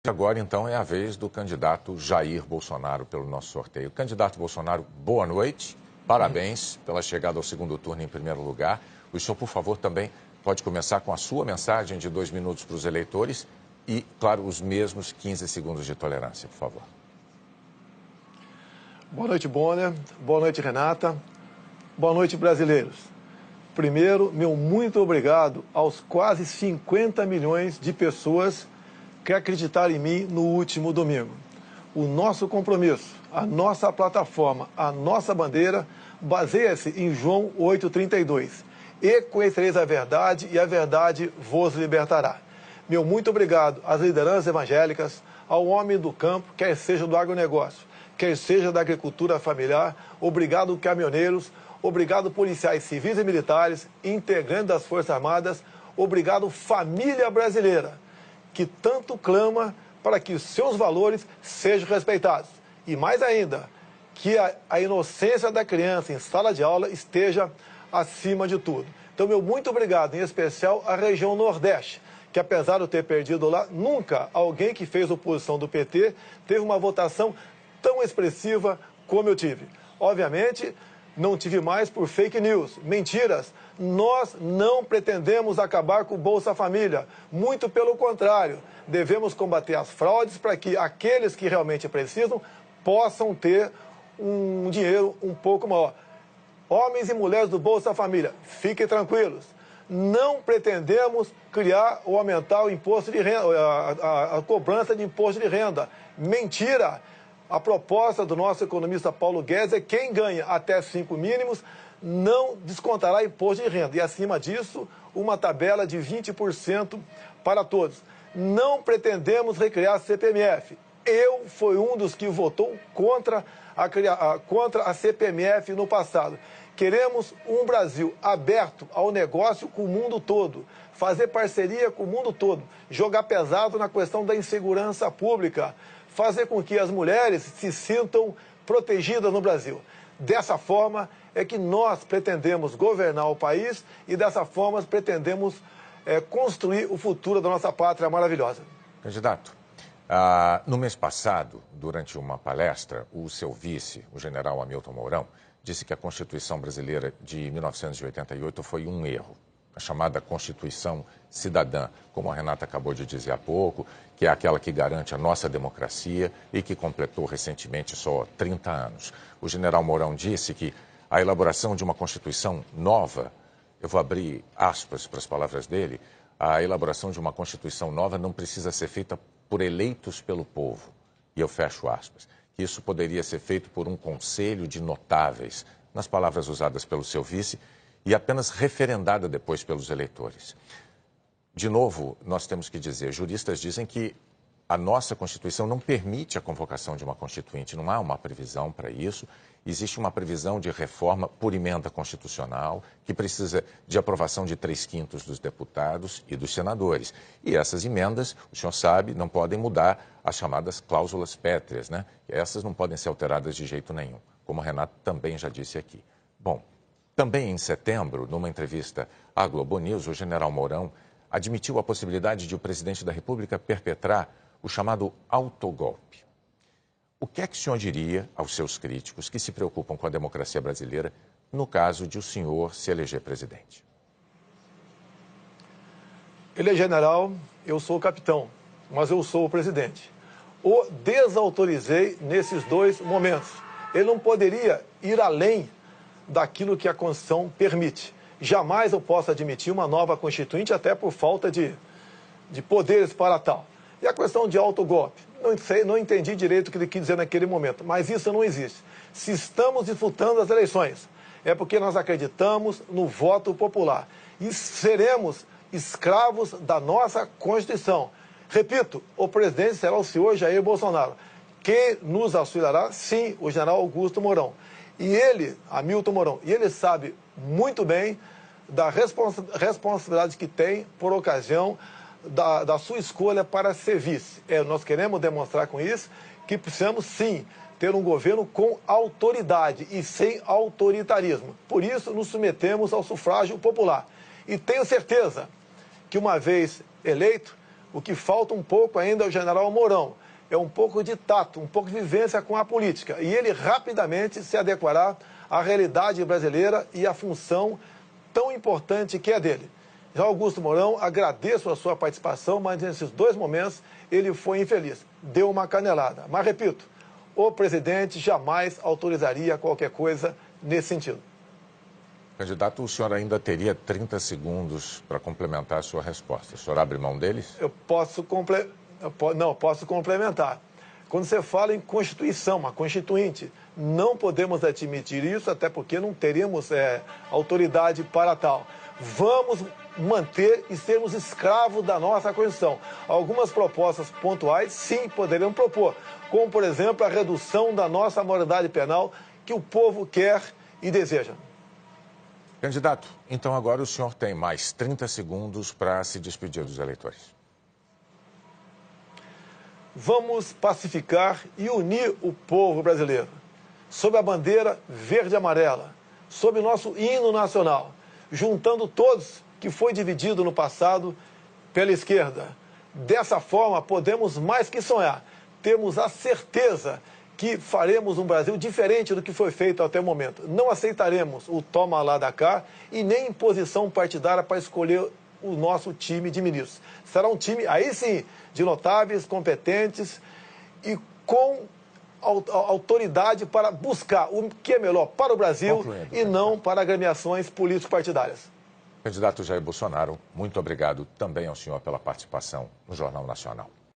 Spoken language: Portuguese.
Agora, então, é a vez do candidato Jair Bolsonaro pelo nosso sorteio. Candidato Bolsonaro, boa noite. Parabéns pela chegada ao segundo turno em primeiro lugar. O senhor, por favor, também pode começar com a sua mensagem de 2 minutos para os eleitores e, claro, os mesmos 15 segundos de tolerância, por favor. Boa noite, Bonner. Boa noite, Renata. Boa noite, brasileiros. Primeiro, meu muito obrigado aos quase 50 milhões de pessoas que acreditaram em mim no último domingo. O nosso compromisso, a nossa plataforma, a nossa bandeira baseia-se em João 8,32. E conhecereis a verdade e a verdade vos libertará. Meu muito obrigado às lideranças evangélicas, ao homem do campo, quer seja do agronegócio, quer seja da agricultura familiar, obrigado caminhoneiros, obrigado policiais civis e militares, integrantes das Forças Armadas, obrigado família brasileira, que tanto clama para que os seus valores sejam respeitados. E mais ainda, que a inocência da criança em sala de aula esteja acima de tudo. Então, meu muito obrigado, em especial à região Nordeste, que apesar de eu ter perdido lá, nunca alguém que fez oposição do PT teve uma votação tão expressiva como eu tive. Obviamente, não tive mais por fake news, mentiras. Nós não pretendemos acabar com o Bolsa Família. Muito pelo contrário, devemos combater as fraudes para que aqueles que realmente precisam possam ter um dinheiro um pouco maior. Homens e mulheres do Bolsa Família, fiquem tranquilos. Não pretendemos criar ou aumentar o imposto de renda, a cobrança de imposto de renda. Mentira! A proposta do nosso economista Paulo Guedes é que quem ganha até 5 mínimos não descontará imposto de renda. E, acima disso, uma tabela de 20% para todos. Não pretendemos recriar a CPMF. Eu fui um dos que votou contra a CPMF no passado. Queremos um Brasil aberto ao negócio com o mundo todo, fazer parceria com o mundo todo, jogar pesado na questão da insegurança pública, fazer com que as mulheres se sintam protegidas no Brasil. Dessa forma é que nós pretendemos governar o país e dessa forma pretendemos construir o futuro da nossa pátria maravilhosa. Candidato, no mês passado, durante uma palestra, o seu vice, o general Hamilton Mourão, disse que a Constituição brasileira de 1988 foi um erro. A chamada Constituição Cidadã, como a Renata acabou de dizer há pouco, que é aquela que garante a nossa democracia e que completou recentemente só 30 anos. O general Mourão disse que a elaboração de uma Constituição nova, eu vou abrir aspas para as palavras dele, a elaboração de uma Constituição nova não precisa ser feita por eleitos pelo povo. E eu fecho aspas. Que isso poderia ser feito por um conselho de notáveis, nas palavras usadas pelo seu vice, e apenas referendada depois pelos eleitores. De novo, nós temos que dizer, juristas dizem que a nossa Constituição não permite a convocação de uma Constituinte, não há uma previsão para isso. Existe uma previsão de reforma por emenda constitucional, que precisa de aprovação de 3/5 dos deputados e dos senadores. E essas emendas, o senhor sabe, não podem mudar as chamadas cláusulas pétreas, né? Essas não podem ser alteradas de jeito nenhum, como a Renata também já disse aqui. Bom, também em setembro, numa entrevista à Globo News, o general Mourão admitiu a possibilidade de o presidente da República perpetrar o chamado autogolpe. O que é que o senhor diria aos seus críticos que se preocupam com a democracia brasileira no caso de o senhor se eleger presidente? Ele é general, eu sou o capitão, mas eu sou o presidente. O desautorizei nesses 2 momentos. Ele não poderia ir além daquilo que a Constituição permite. Jamais eu posso admitir uma nova Constituinte, até por falta de poderes para tal. E a questão de autogolpe, não entendi direito o que ele quis dizer naquele momento, mas isso não existe. Se estamos disputando as eleições, é porque nós acreditamos no voto popular e seremos escravos da nossa Constituição. Repito, o presidente será o senhor Jair Bolsonaro. Quem nos auxiliará? Sim, o general Augusto Mourão. E ele, Hamilton Mourão, e ele sabe muito bem da responsabilidade que tem por ocasião da sua escolha para ser vice. Nós queremos demonstrar com isso que precisamos, sim, ter um governo com autoridade e sem autoritarismo. Por isso, nos submetemos ao sufrágio popular. E tenho certeza que, uma vez eleito, O que falta um pouco ainda é o general Mourão. É um pouco de tato, um pouco de vivência com a política. E ele rapidamente se adequará à realidade brasileira e à função tão importante que é dele. Já Augusto Mourão, agradeço a sua participação, mas nesses 2 momentos ele foi infeliz. Deu uma canelada. Mas, repito, o presidente jamais autorizaria qualquer coisa nesse sentido. Candidato, o senhor ainda teria 30 segundos para complementar a sua resposta. O senhor abre mão deles? Eu posso complementar. Quando você fala em Constituição, uma Constituinte, não podemos admitir isso, até porque não teríamos autoridade para tal. Vamos manter e sermos escravos da nossa Constituição. Algumas propostas pontuais, sim, poderiam propor, como, por exemplo, a redução da nossa moralidade penal que o povo quer e deseja. Candidato, então agora o senhor tem mais 30 segundos para se despedir dos eleitores. Vamos pacificar e unir o povo brasileiro. Sob a bandeira verde e amarela, sob o nosso hino nacional, juntando todos que foi dividido no passado pela esquerda. Dessa forma, podemos mais que sonhar. Temos a certeza que faremos um Brasil diferente do que foi feito até o momento. Não aceitaremos o toma lá da cá e nem imposição partidária para escolher o nosso time de ministros. Será um time, aí sim, de notáveis, competentes e com autoridade para buscar o que é melhor para o Brasil e não para agremiações político-partidárias. Candidato Jair Bolsonaro, muito obrigado também ao senhor pela participação no Jornal Nacional.